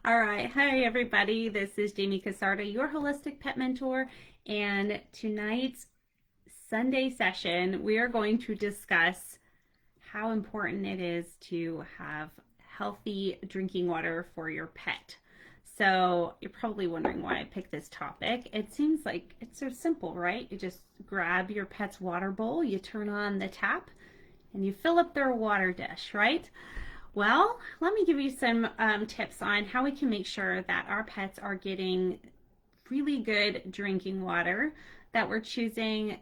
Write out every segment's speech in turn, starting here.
All right. Hi, everybody. This is Jamie Casarda, your holistic pet mentor. And tonight's Sunday session, we are going to discuss how important it is to have healthy drinking water for your pet. So, you're probably wondering why I picked this topic. It seems like it's so simple, right? You just grab your pet's water bowl, you turn on the tap, and you fill up their water dish, right? Well, let me give you some tips on how we can make sure that our pets are getting really good drinking water, that we're choosing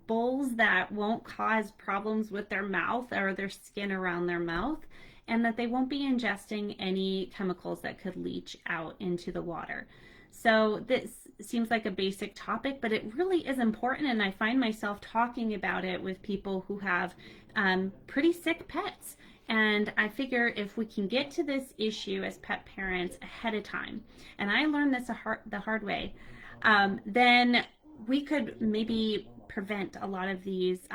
bowls that won't cause problems with their mouth or their skin around their mouth, and that they won't be ingesting any chemicals that could leach out into the water. So this seems like a basic topic, but it really is important, and I find myself talking about it with people who have pretty sick pets. And I figure if we can get to this issue as pet parents ahead of time, and I learned this the hard way, then we could maybe prevent a lot of these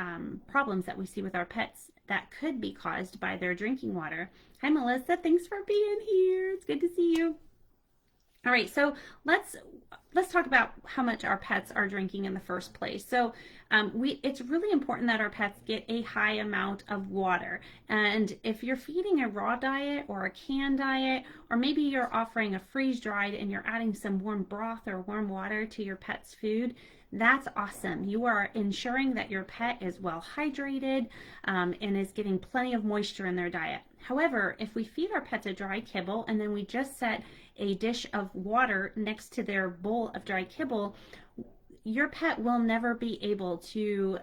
problems that we see with our pets that could be caused by their drinking water. Hi, Melissa. Thanks for being here. It's good to see you. All right, so let's talk about how much our pets are drinking in the first place. So it's really important that our pets get a high amount of water. And if you're feeding a raw diet or a canned diet, or maybe you're offering a freeze-dried and you're adding some warm broth or warm water to your pet's food, that's awesome. You are ensuring that your pet is well hydrated and is getting plenty of moisture in their diet. However, if we feed our pets a dry kibble and then we just set a dish of water next to their bowl of dry kibble, your pet will never be able to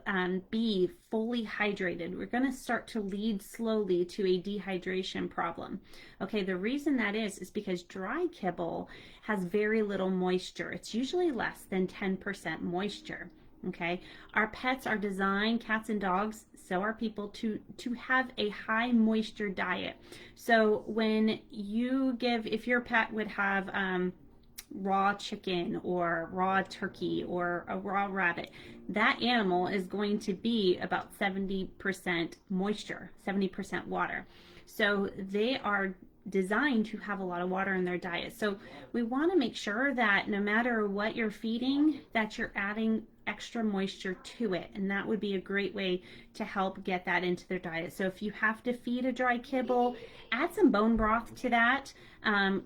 be fully hydrated. We're going to start to lead slowly to a dehydration problem. Okay, the reason that is because dry kibble has very little moisture. It's usually less than 10% moisture. Okay, our pets are designed, cats and dogs, so are people, to have a high moisture diet. So when you give, if your pet would have raw chicken or raw turkey or a raw rabbit, that animal is going to be about 70% moisture, 70% water. So they are designed to have a lot of water in their diet. So we want to make sure that no matter what you're feeding, that you're adding extra moisture to it, and that would be a great way to help get that into their diet. So if you have to feed a dry kibble, add some bone broth to that.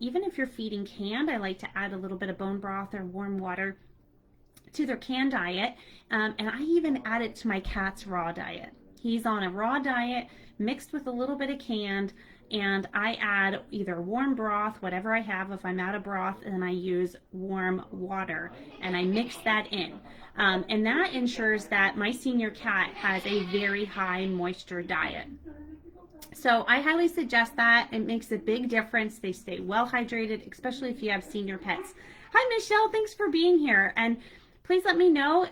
Even if you're feeding canned, I like to add a little bit of bone broth or warm water to their canned diet, and I even add it to my cat's raw diet. He's on a raw diet mixed with a little bit of canned, and I add either warm broth, whatever I have. If I'm out of broth, and I use warm water, and I mix that in. And that ensures that my senior cat has a very high moisture diet. So I highly suggest that. It makes a big difference. They stay well hydrated, especially if you have senior pets. Hi, Michelle. Thanks for being here. And please let me know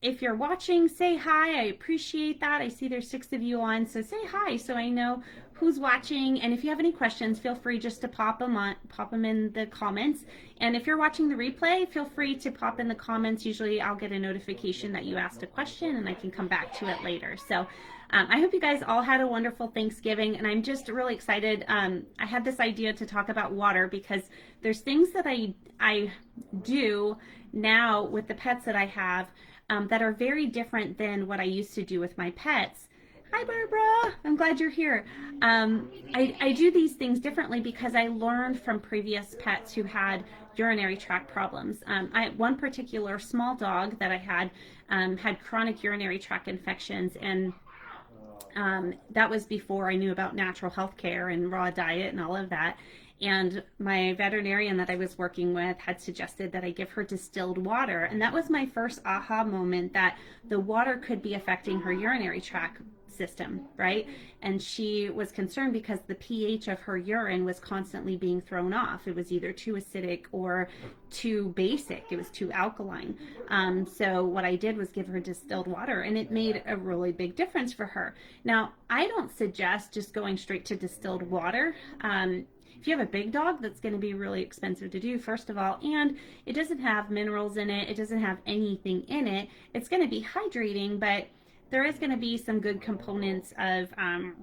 if you're watching. Say hi. I appreciate that. I see there's 6 of you on, so say hi so I know who's watching. And if you have any questions, feel free just to pop them in the comments. And if you're watching the replay, feel free to pop in the comments. Usually I'll get a notification that you asked a question and I can come back to it later. So I hope you guys all had a wonderful Thanksgiving, and I'm just really excited. I had this idea to talk about water because there's things that I do now with the pets that I have that are very different than what I used to do with my pets. Hi, Barbara. I'm glad you're here. I do these things differently because I learned from previous pets who had urinary tract problems. One particular small dog that I had chronic urinary tract infections, and that was before I knew about natural health care and raw diet and all of that. And my veterinarian that I was working with had suggested that I give her distilled water. And that was my first aha moment that the water could be affecting her urinary tract system, right? And she was concerned because the pH of her urine was constantly being thrown off. It was either too acidic or too basic. It was too alkaline. So what I did was give her distilled water, and it made a really big difference for her. Now, I don't suggest just going straight to distilled water. If you have a big dog, that's going to be really expensive to do, first of all, and it doesn't have minerals in it. It doesn't have anything in it. It's going to be hydrating, but there is going to be some good components of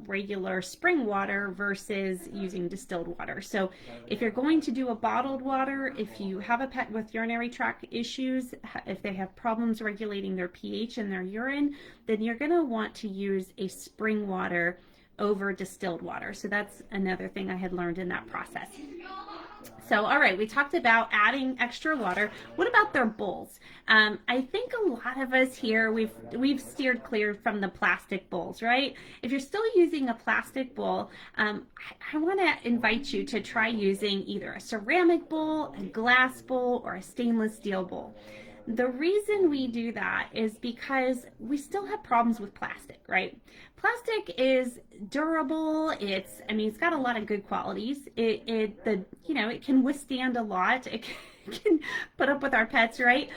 regular spring water versus using distilled water. So if you're going to do a bottled water, if you have a pet with urinary tract issues, if they have problems regulating their pH in their urine, then you're going to want to use a spring water over distilled water. So that's another thing I had learned in that process. So, all right, we talked about adding extra water. What about their bowls? I think a lot of us here, we've steered clear from the plastic bowls, right? If you're still using a plastic bowl, I want to invite you to try using either a ceramic bowl, a glass bowl, or a stainless steel bowl. The reason we do that is because we still have problems with plastic, right? Plastic is durable. It's got a lot of good qualities. It can withstand a lot. It can put up with our pets, right?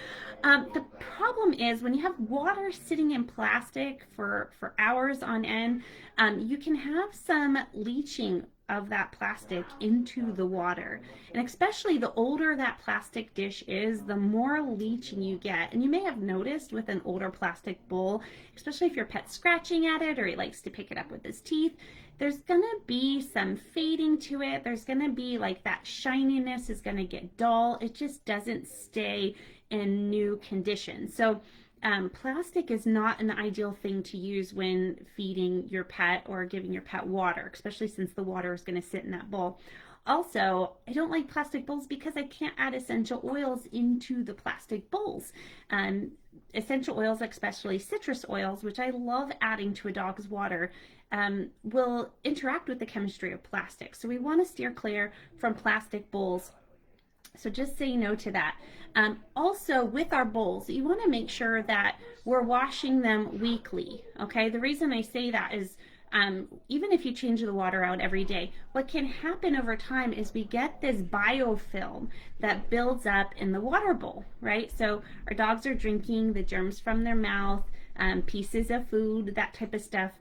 The problem is when you have water sitting in plastic for hours on end, you can have some leaching of that plastic into the water. And especially the older that plastic dish is, the more leaching you get. And you may have noticed with an older plastic bowl, especially if your pet's scratching at it or he likes to pick it up with his teeth, there's gonna be some fading to it. There's gonna be like that shininess is gonna get dull. It just doesn't stay in new condition. So plastic is not an ideal thing to use when feeding your pet or giving your pet water, especially since the water is going to sit in that bowl. Also, I don't like plastic bowls because I can't add essential oils into the plastic bowls. Essential oils, especially citrus oils, which I love adding to a dog's water, will interact with the chemistry of plastic. So we want to steer clear from plastic bowls. So just say no to that. Also, with our bowls, you want to make sure that we're washing them weekly, okay? The reason I say that is even if you change the water out every day, what can happen over time is we get this biofilm that builds up in the water bowl, right? So our dogs are drinking the germs from their mouth, pieces of food, that type of stuff.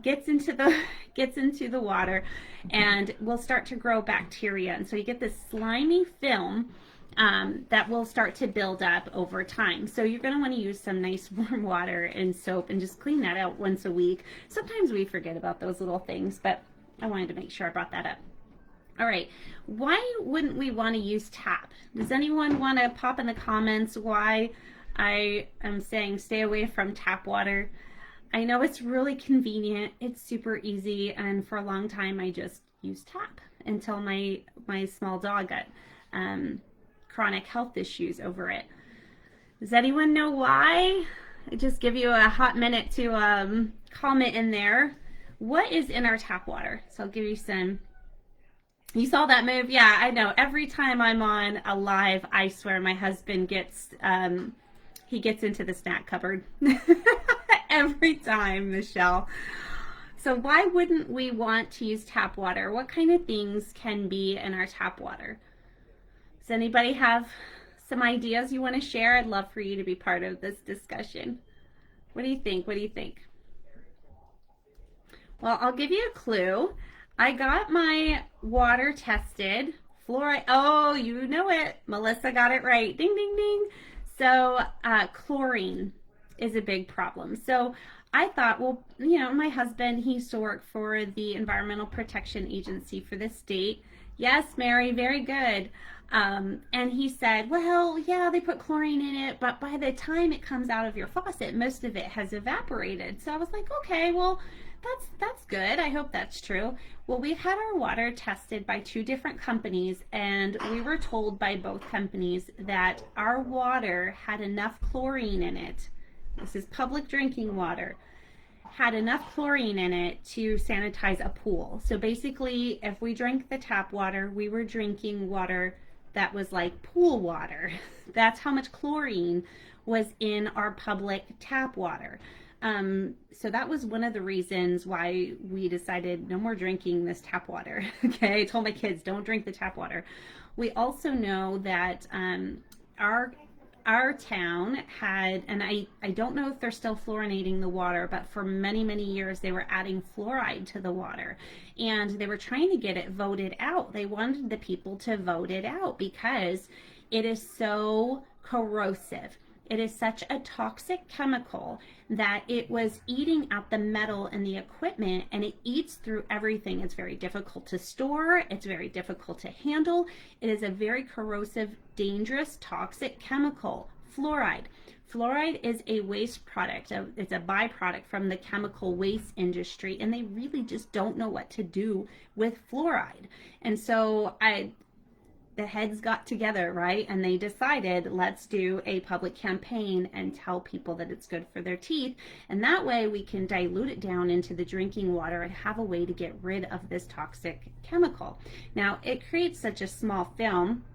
Gets into the water and will start to grow bacteria, and so you get this slimy film that will start to build up over time. So you're going to want to use some nice warm water and soap and just clean that out once a week. Sometimes we forget about those little things, but I wanted to make sure I brought that up. All right, why wouldn't we want to use tap? Does anyone want to pop in the comments why I am saying stay away from tap water? I know it's really convenient, it's super easy, and for a long time I just used tap until my small dog got chronic health issues over it. Does anyone know why? I just give you a hot minute to comment in there. What is in our tap water? So I'll give you some. You saw that move? Yeah, I know. Every time I'm on a live, I swear my husband gets he gets into the snack cupboard. Every time, Michelle. So why wouldn't we want to use tap water? What kind of things can be in our tap water? Does anybody have some ideas you want to share? I'd love for you to be part of this discussion. What do you think? What do you think? Well, I'll give you a clue. I got my water tested. Fluoride. Oh, you know it. Melissa got it right. Ding, ding, ding. So chlorine is a big problem. So I thought, well, my husband, he used to work for the Environmental Protection Agency for the state. Yes, Mary, very good. And he said, well, yeah, they put chlorine in it, but by the time it comes out of your faucet, most of it has evaporated. So I was like, okay, well, that's good. I hope that's true. Well, we had our water tested by 2 different companies, and we were told by both companies that our water had enough chlorine in it. This is public drinking water. Had enough chlorine in it to sanitize a pool. So basically, if we drank the tap water, we were drinking water that was like pool water. That's how much chlorine was in our public tap water. So that was one of the reasons why we decided no more drinking this tap water. Okay, I told my kids, don't drink the tap water. We also know that our town had, and I don't know if they're still fluorinating the water, but for many, many years they were adding fluoride to the water, and they were trying to get it voted out. They wanted the people to vote it out because it is so corrosive. it is such a toxic chemical that it was eating at the metal and the equipment, and it eats through everything. It's very difficult to store, it's very difficult to handle. It is a very corrosive, dangerous, toxic chemical. Fluoride. Fluoride is a waste product. It's a byproduct from the chemical waste industry, and they really just don't know what to do with fluoride. And so the heads got together, right? And they decided, let's do a public campaign and tell people that it's good for their teeth. And that way we can dilute it down into the drinking water and have a way to get rid of this toxic chemical. Now, it creates such a small film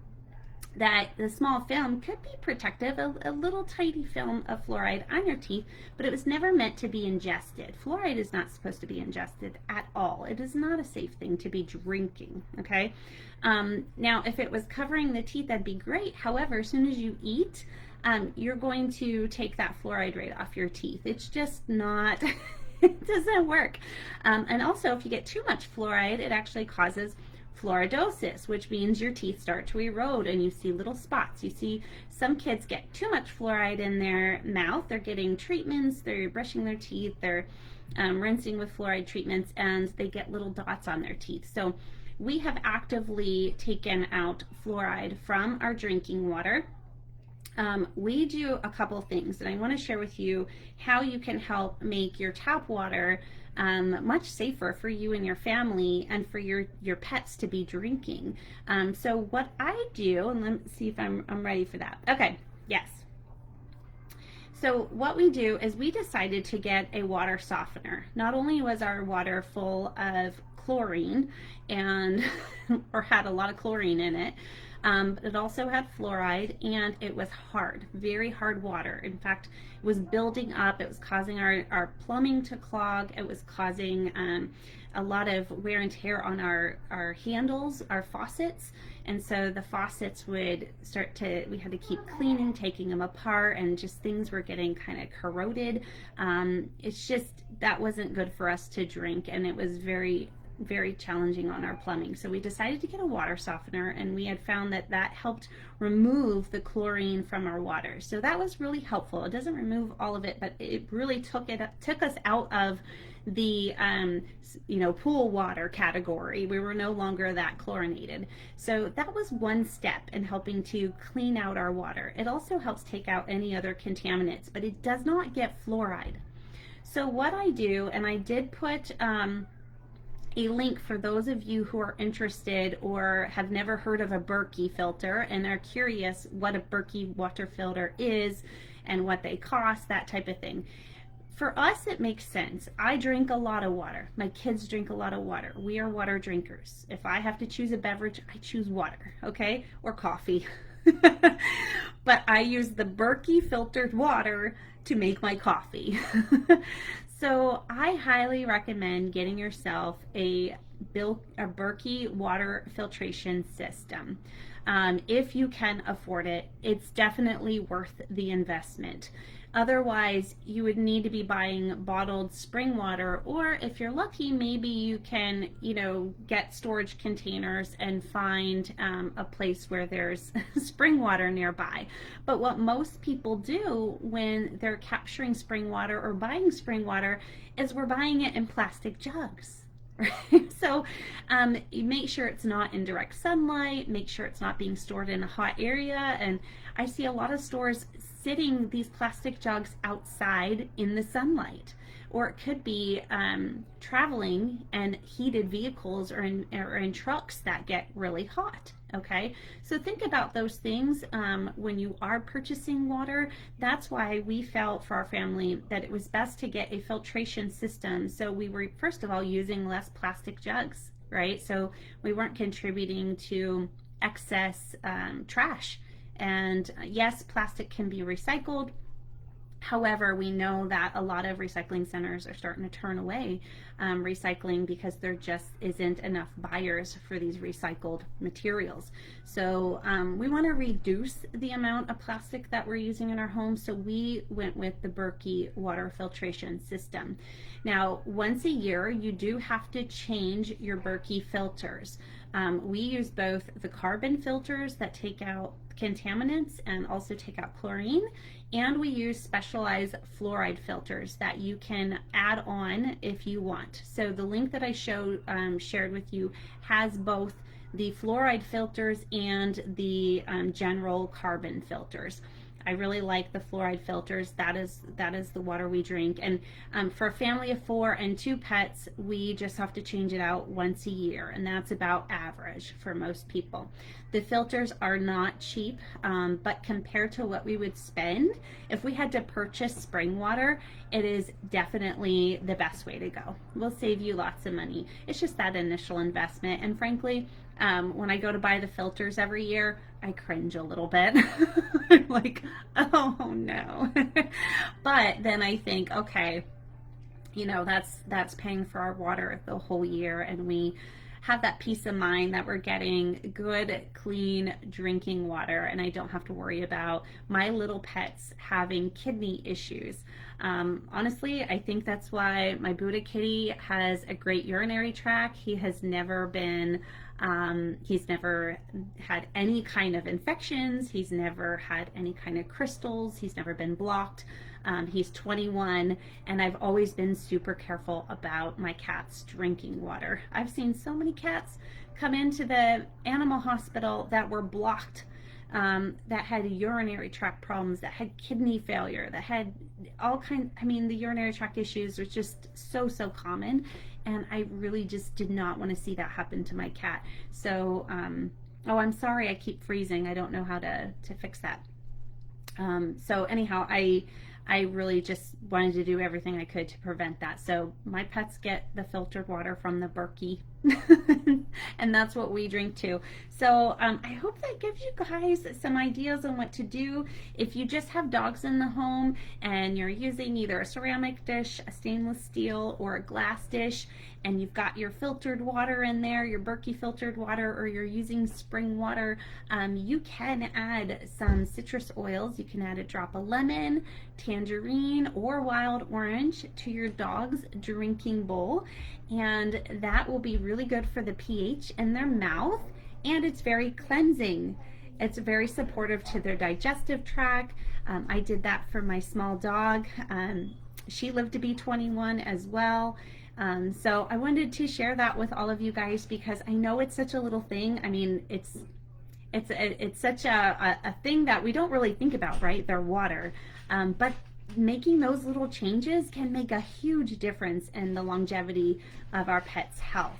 that the small film could be protective, a little tiny film of fluoride on your teeth, but it was never meant to be ingested. Fluoride is not supposed to be ingested at all. It is not a safe thing to be drinking, okay? Now, if it was covering the teeth, that'd be great. However, as soon as you eat, you're going to take that fluoride right off your teeth. It's just not, it doesn't work. And also, if you get too much fluoride, it actually causes fluoridosis, which means your teeth start to erode and you see little spots. You see some kids get too much fluoride in their mouth. They're getting treatments, they're brushing their teeth, they're rinsing with fluoride treatments, and they get little dots on their teeth. So we have actively taken out fluoride from our drinking water. We do a couple things, and I want to share with you how you can help make your tap water much safer for you and your family and for your pets to be drinking. So what I do, and let me see if I'm ready for that. Okay, yes. So what we do is we decided to get a water softener. Not only was our water full of chlorine and or had a lot of chlorine in it, but it also had fluoride, and it was hard, very hard water. In fact, it was building up. It was causing our plumbing to clog. It was causing a lot of wear and tear on our handles, our faucets. And so the faucets would we had to keep cleaning, taking them apart, and just things were getting kind of corroded. It's just, that wasn't good for us to drink, and it was very challenging on our plumbing. So we decided to get a water softener, and we had found that that helped remove the chlorine from our water. So that was really helpful. It doesn't remove all of it, but it really took us out of the pool water category. We were no longer that chlorinated. So that was one step in helping to clean out our water. It also helps take out any other contaminants, but it does not get fluoride. So what I do, and I did put a link for those of you who are interested or have never heard of a Berkey filter and are curious what a Berkey water filter is and what they cost, that type of thing. For us, it makes sense. I drink a lot of water. My kids drink a lot of water. We are water drinkers. If I have to choose a beverage, I choose water, okay? Or coffee. But I use the Berkey filtered water to make my coffee. So I highly recommend getting yourself a Berkey water filtration system. If you can afford it, it's definitely worth the investment. Otherwise, you would need to be buying bottled spring water, or if you're lucky, maybe you can, get storage containers and find a place where there's spring water nearby. But what most people do when they're capturing spring water or buying spring water is we're buying it in plastic jugs. Right? So you make sure it's not in direct sunlight, make sure it's not being stored in a hot area. And I see a lot of stores sitting these plastic jugs outside in the sunlight. Or it could be traveling and heated vehicles or in trucks that get really hot. Okay, so think about those things when you are purchasing water. That's why we felt for our family that it was best to get a filtration system. So we were, first of all, using less plastic jugs, right? So we weren't contributing to excess trash. And yes, plastic can be recycled. However, we know that a lot of recycling centers are starting to turn away recycling because there just isn't enough buyers for these recycled materials. So we want to reduce the amount of plastic that we're using in our home, so we went with the Berkey water filtration system. Now, once a year, you do have to change your Berkey filters. We use both the carbon filters that take out contaminants and also take out chlorine, and we use specialized fluoride filters that you can add on if you want. So the link that I shared with you has both the fluoride filters and the general carbon filters. I really like the fluoride filters. That is the water we drink. And for a family of 4 and 2 pets, we just have to change it out once a year, and that's about average for most people. The filters are not cheap, but compared to what we would spend if we had to purchase spring water, it is definitely the best way to go. We'll save you lots of money. It's just that initial investment, and frankly, when I go to buy the filters every year, I cringe a little bit. I'm like, oh no. But then I think, okay, you know, that's paying for our water the whole year, and we have that peace of mind that we're getting good, clean drinking water, and I don't have to worry about my little pets having kidney issues. Honestly, I think that's why my Buddha kitty has a great urinary tract. He has never been he's never had any kind of infections. He's never had any kind of crystals. He's never been blocked. He's 21, and I've always been super careful about my cats drinking water. I've seen so many cats come into the animal hospital that were blocked, that had urinary tract problems, that had kidney failure, that had all kinds. I mean, the urinary tract issues was just so common, and I really just did not want to see that happen to my cat. So, oh, I'm sorry, I keep freezing. I don't know how to fix that. So anyhow, I really just wanted to do everything I could to prevent that. So my pets get the filtered water from the Berkey, and that's what we drink too. So I hope that gives you guys some ideas on what to do. If you just have dogs in the home and you're using either a ceramic dish, a stainless steel, or a glass dish, and you've got your filtered water in there, your Berkey filtered water, or you're using spring water, you can add some citrus oils. You can add a drop of lemon, tangerine, or wild orange to your dog's drinking bowl, and that will be really good for the pH in their mouth, and it's very cleansing. It's very supportive to their digestive tract. I did that for my small dog. She lived to be 21 as well. So I wanted to share that with all of you guys because I know it's such a little thing. I mean, it's such a thing that we don't really think about, right? Their water. But making those little changes can make a huge difference in the longevity of our pet's health.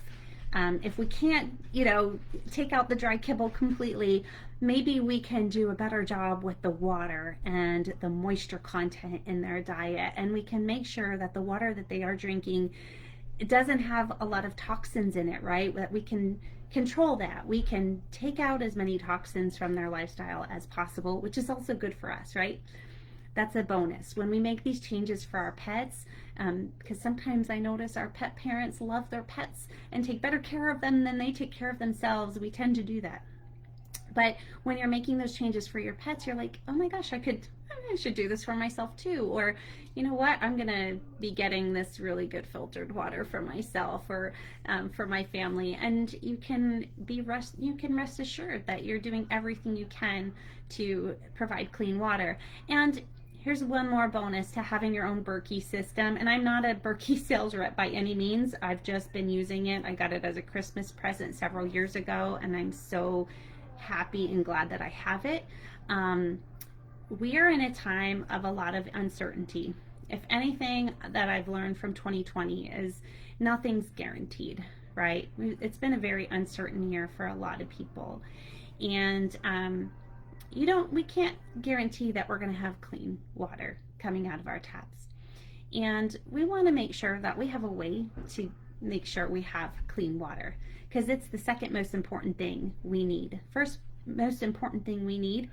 If we can't, you know, take out the dry kibble completely, maybe we can do a better job with the water and the moisture content in their diet, and we can make sure that the water that they are drinking, it doesn't have a lot of toxins in it, right? That we can control that. We can take out as many toxins from their lifestyle as possible, which is also good for us, right? That's a bonus when we make these changes for our pets, because sometimes I notice our pet parents love their pets and take better care of them than they take care of themselves. We tend to do that. But when you're making those changes for your pets, you're like, oh my gosh, I should do this for myself too. Or, you know what, I'm gonna be getting this really good filtered water for myself or for my family. And you can rest assured that you're doing everything you can to provide clean water. And here's one more bonus to having your own Berkey system. And I'm not a Berkey sales rep by any means. I've just been using it. I got it as a Christmas present several years ago, and I'm so happy and glad that I have it. We are in a time of a lot of uncertainty. If anything that I've learned from 2020 is nothing's guaranteed, right? It's been a very uncertain year for a lot of people. And we can't guarantee that we're going to have clean water coming out of our taps. And we want to make sure that we have a way to make sure we have clean water, because it's the second most important thing we need. First most important thing we need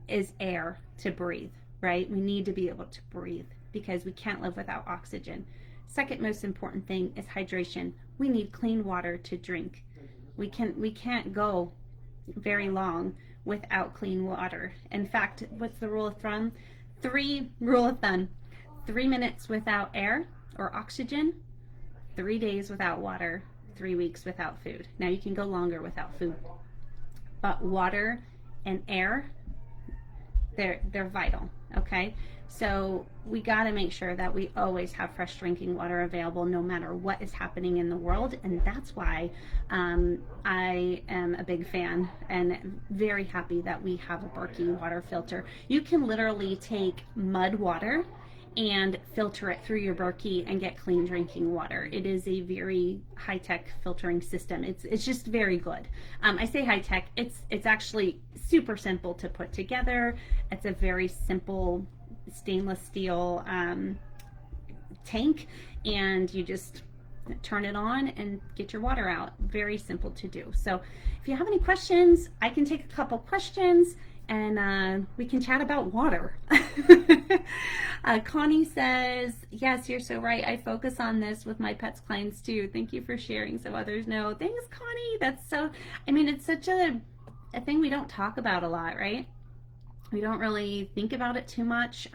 is air to breathe, right? We need to be able to breathe because we can't live without oxygen. Second most important thing is hydration. We need clean water to drink. We can't go very long without clean water. In fact, what's the rule of thumb? 3 minutes without air or oxygen, 3 days without water. 3 weeks without food. Now you can go longer without food, but water and air, they're vital. Okay, so we got to make sure that we always have fresh drinking water available no matter what is happening in the world. And that's why I am a big fan and very happy that we have a Berkey water filter. You can literally take mud water and filter it through your Berkey and get clean drinking water. It is a very high-tech filtering system. It's just very good. I say high-tech, it's actually super simple to put together. It's a very simple stainless steel tank, and you just turn it on and get your water out. Very simple to do. So if you have any questions, I can take a couple questions and we can chat about water. Connie says, yes, you're so right. I focus on this with my pets clients too. Thank you for sharing so others know. Thanks, Connie. That's so, I mean, it's such a thing we don't talk about a lot, right? We don't really think about it too much,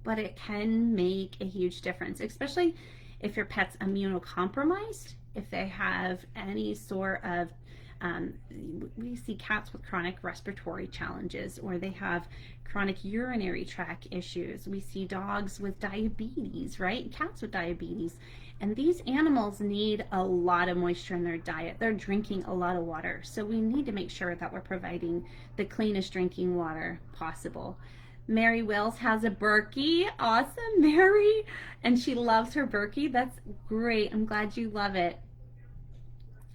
but it can make a huge difference, especially if your pet's immunocompromised, if they have any sort of we see cats with chronic respiratory challenges, or they have chronic urinary tract issues. We see dogs with diabetes, right? Cats with diabetes. And these animals need a lot of moisture in their diet. They're drinking a lot of water. So we need to make sure that we're providing the cleanest drinking water possible. Mary Wills has a Berkey. Awesome, Mary. And she loves her Berkey. That's great. I'm glad you love it.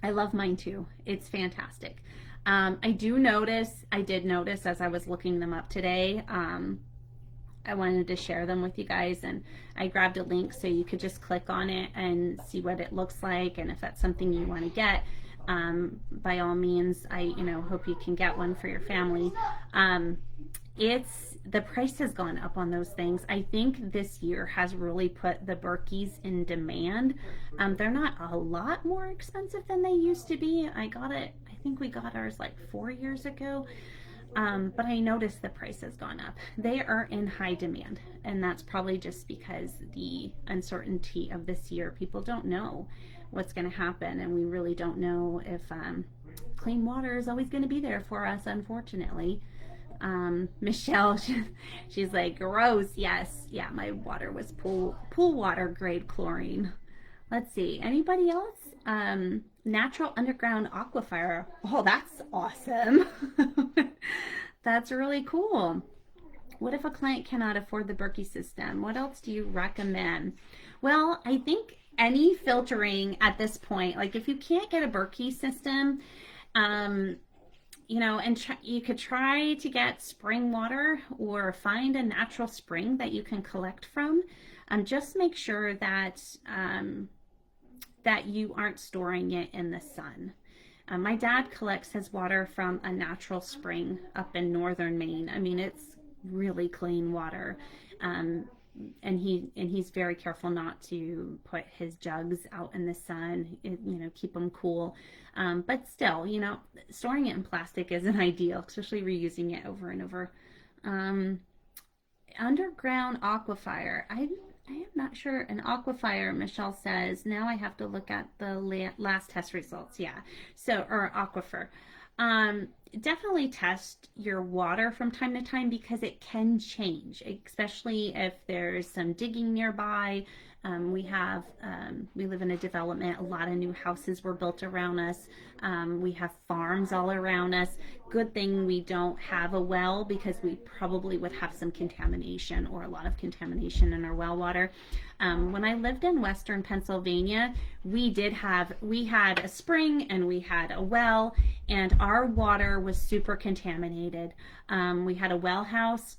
I love mine too. It's fantastic. I did notice as I was looking them up today, I wanted to share them with you guys, and I grabbed a link so you could just click on it and see what it looks like, and if that's something you want to get, by all means, I hope you can get one for your family. The price has gone up on those things. I think this year has really put the Berkeys in demand. They're not a lot more expensive than they used to be. I think we got ours like 4 years ago. But I noticed the price has gone up. They are in high demand, and that's probably just because the uncertainty of this year. People don't know what's going to happen, and we really don't know if clean water is always going to be there for us, unfortunately. Michelle, she's like, gross. Yes, yeah, my water was pool water grade chlorine. Let's see, anybody else? Natural underground aquifer. Oh, that's awesome. That's really cool. What if a client cannot afford the Berkey system? What else do you recommend? Well, I think any filtering at this point, like if you can't get a Berkey system, you could try to get spring water or find a natural spring that you can collect from. Just make sure that that you aren't storing it in the sun. My dad collects his water from a natural spring up in northern Maine. I mean, it's really clean water. And he's very careful not to put his jugs out in the sun, keep them cool. But still, storing it in plastic isn't ideal, especially reusing it over and over. Underground aquifer. I am not sure. An aquifer, Michelle says, now I have to look at the last test results. Yeah. So, or aquifer. Definitely test your water from time to time because it can change, especially if there's some digging nearby. We live in a development. A lot of new houses were built around us. We have farms all around us. Good thing we don't have a well because we probably would have some contamination or a lot of contamination in our well water. When I lived in Western Pennsylvania, we had a spring and we had a well, and our water was super contaminated. We had a well house.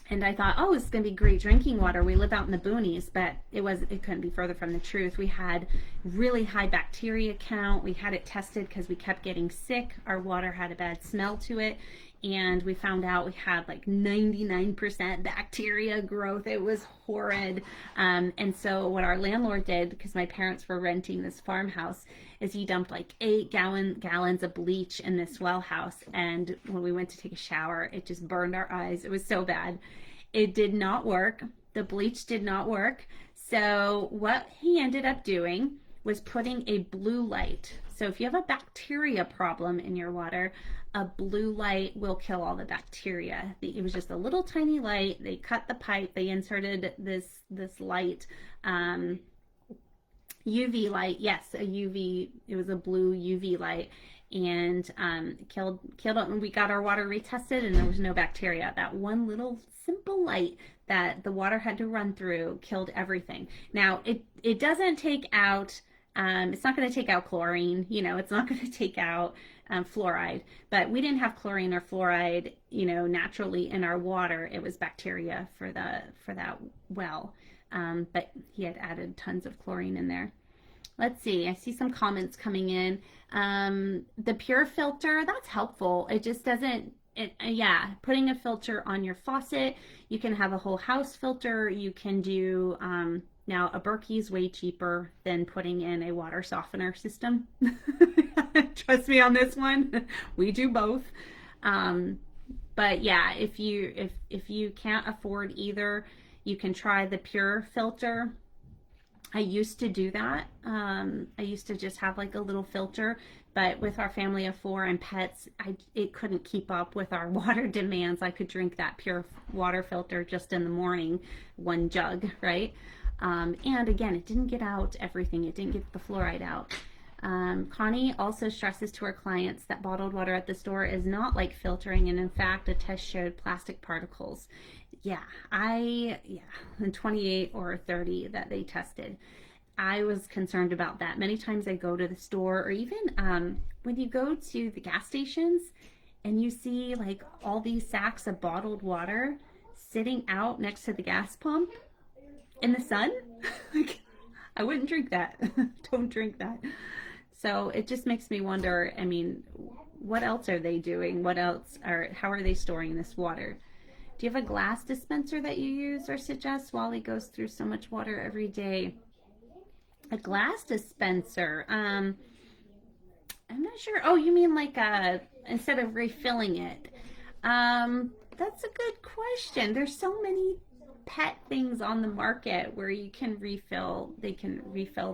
And I thought, oh, it's going to be great drinking water. We live out in the boonies, but it couldn't be further from the truth. We had really high bacteria count. We had it tested because we kept getting sick. Our water had a bad smell to it. And we found out we had like 99% bacteria growth. It was horrid. And so what our landlord did, because my parents were renting this farmhouse, is he dumped like 8 gallons of bleach in this well house. And when we went to take a shower, it just burned our eyes. It was so bad. It did not work. The bleach did not work. So what he ended up doing was putting a blue light. So if you have a bacteria problem in your water, a blue light will kill all the bacteria. It was just a little tiny light. They cut the pipe. They inserted this light, UV light. Yes, a UV. It was a blue UV light, and killed it. And we got our water retested, and there was no bacteria. That one little simple light that the water had to run through killed everything. Now it doesn't take out. It's not going to take out chlorine. It's not going to take out fluoride. But we didn't have chlorine or fluoride, naturally in our water. It was bacteria for that well. But he had added tons of chlorine in there. Let's see. I see some comments coming in. The pure filter, that's helpful. It just doesn't. Putting a filter on your faucet. You can have a whole house filter. You can do. Now, a Berkey is way cheaper than putting in a water softener system. Trust me on this one. We do both. But yeah, if you can't afford either, you can try the pure filter. I used to do that. I used to just have like a little filter, but with our family of 4 and pets, it couldn't keep up with our water demands. I could drink that pure water filter just in the morning, 1 jug, right? And again, it didn't get out everything. It didn't get the fluoride out. Connie also stresses to her clients that bottled water at the store is not like filtering, and in fact, a test showed plastic particles. In 28 or 30 that they tested. I was concerned about that. Many times I go to the store, or even when you go to the gas stations and you see like all these sacks of bottled water sitting out next to the gas pump in the sun. Like, I wouldn't drink that. Don't drink that. So it just makes me wonder, what else are they doing? How are they storing this water? Do you have a glass dispenser that you use or suggest? Wally goes through so much water every day. A glass dispenser. I'm not sure. Oh, you mean like instead of refilling it? That's a good question. There's so many pet things on the market where they can refill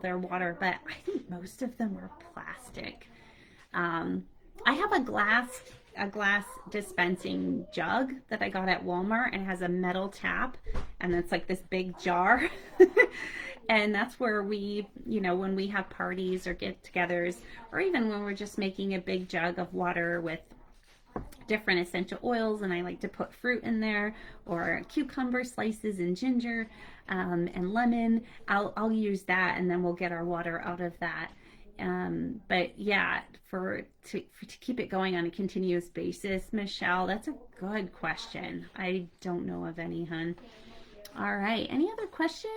their water, but I think most of them are plastic. I have a glass dispensing jug that I got at Walmart, and it has a metal tap, and it's like this big jar. And that's where we, when we have parties or get-togethers, or even when we're just making a big jug of water with different essential oils, and I like to put fruit in there, or cucumber slices and ginger and lemon. I'll use that, and then we'll get our water out of that. But yeah, to keep it going on a continuous basis, Michelle, that's a good question. I don't know of any, hun. All right, any other questions?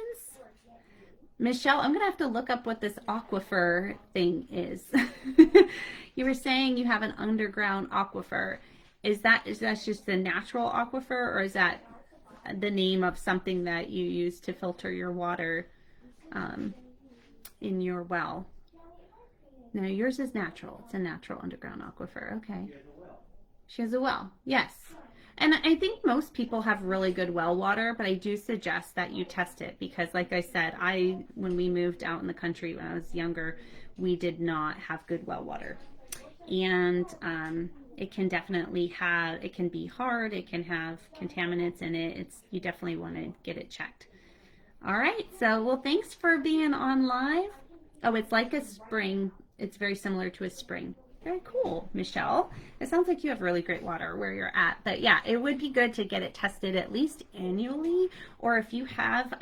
Michelle, I'm gonna have to look up what this aquifer thing is. You were saying you have an underground aquifer. Is that just the natural aquifer, or is that the name of something that you use to filter your water in your well? No, yours is natural. It's a natural underground aquifer. Okay. She has a well. Yes. And I think most people have really good well water, but I do suggest that you test it, because like I said, when we moved out in the country when I was younger, we did not have good well water. And it can definitely it can be hard, it can have contaminants in it. You definitely want to get it checked. All right, so well, thanks for being on live. Oh, it's like a spring. It's very similar to a spring. Very cool, Michelle. It sounds like you have really great water where you're at. But yeah, it would be good to get it tested at least annually. Or if you have,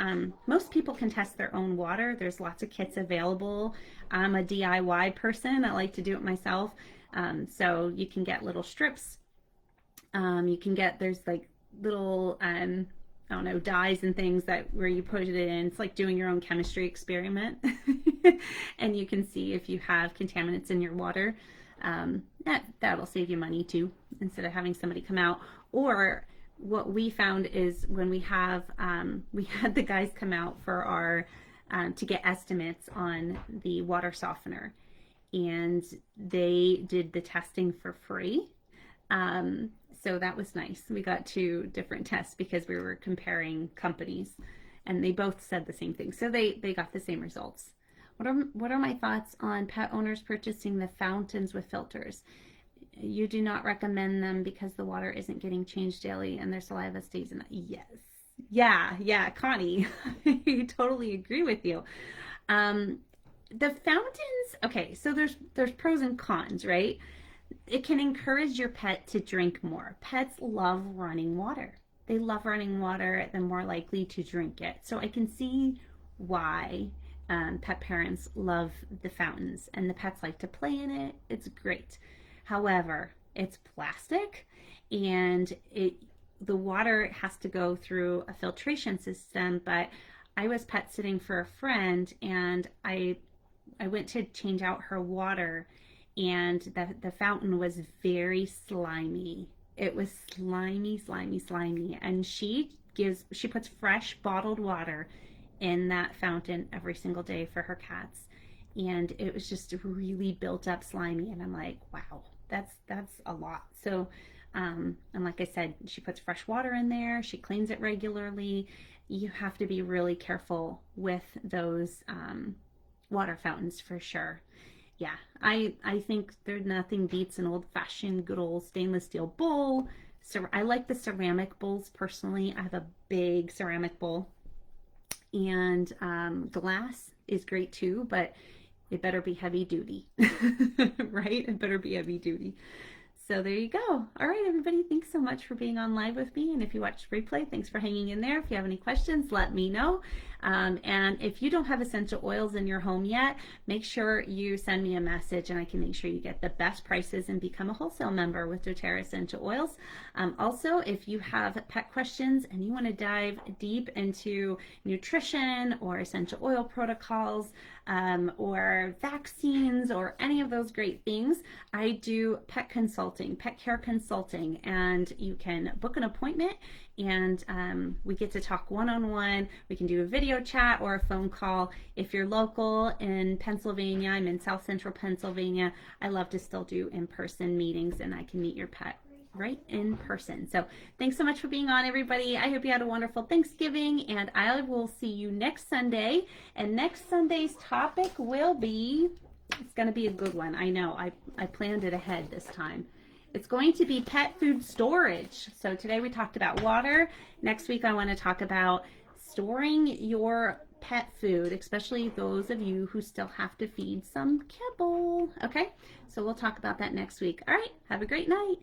most people can test their own water. There's lots of kits available. I'm a DIY person. I like to do it myself. So you can get little strips. There's like little, I don't know, dyes and things where you put it in. It's like doing your own chemistry experiment. And you can see if you have contaminants in your water. That'll save you money too, instead of having somebody come out. Or what we found is when we had the guys come out for our to get estimates on the water softener, and they did the testing for free. So that was nice. We got 2 different tests because we were comparing companies, and they both said the same thing. So they got the same results. What are my thoughts on pet owners purchasing the fountains with filters? You do not recommend them because the water isn't getting changed daily and their saliva stays in it. Yes. Yeah, Connie. I totally agree with you. Um, the fountains, okay, so there's pros and cons, right? It can encourage your pet to drink more. Pets love running water. They love running water, they're more likely to drink it. So I can see why pet parents love the fountains and the pets like to play in it. It's great. However, it's plastic and the water has to go through a filtration system. But I was pet sitting for a friend and I went to change out her water and the fountain was very slimy. It was slimy. And she puts fresh bottled water in that fountain every single day for her cats. And it was just really built up slimy. And I'm like, wow, that's a lot. So, and like I said, she puts fresh water in there. She cleans it regularly. You have to be really careful with those water fountains for sure. Yeah, I think there's nothing beats an old-fashioned good old stainless steel bowl. So I like the ceramic bowls personally. I have a big ceramic bowl, and glass is great too, but it better be heavy duty, right? It better be heavy duty. So there you go. All right, everybody, thanks so much for being on live with me. And if you watched replay, thanks for hanging in there. If you have any questions, let me know. And if you don't have essential oils in your home yet, make sure you send me a message and I can make sure you get the best prices and become a wholesale member with doTERRA Essential Oils. Also, if you have pet questions and you want to dive deep into nutrition or essential oil protocols, or vaccines or any of those great things, I do pet consulting, pet care consulting, and you can book an appointment and we get to talk one-on-one. We can do a video chat or a phone call. If you're local in Pennsylvania, I'm in South Central Pennsylvania, I love to still do in-person meetings and I can meet your pet right in person. So thanks so much for being on, everybody. I hope you had a wonderful Thanksgiving, and I will see you next Sunday. And next Sunday's topic will be, it's going to be a good one. I know, I planned it ahead this time. It's going to be pet food storage. So today we talked about water. Next week I want to talk about storing your pet food, especially those of you who still have to feed some kibble. Okay, so we'll talk about that next week. All right, have a great night.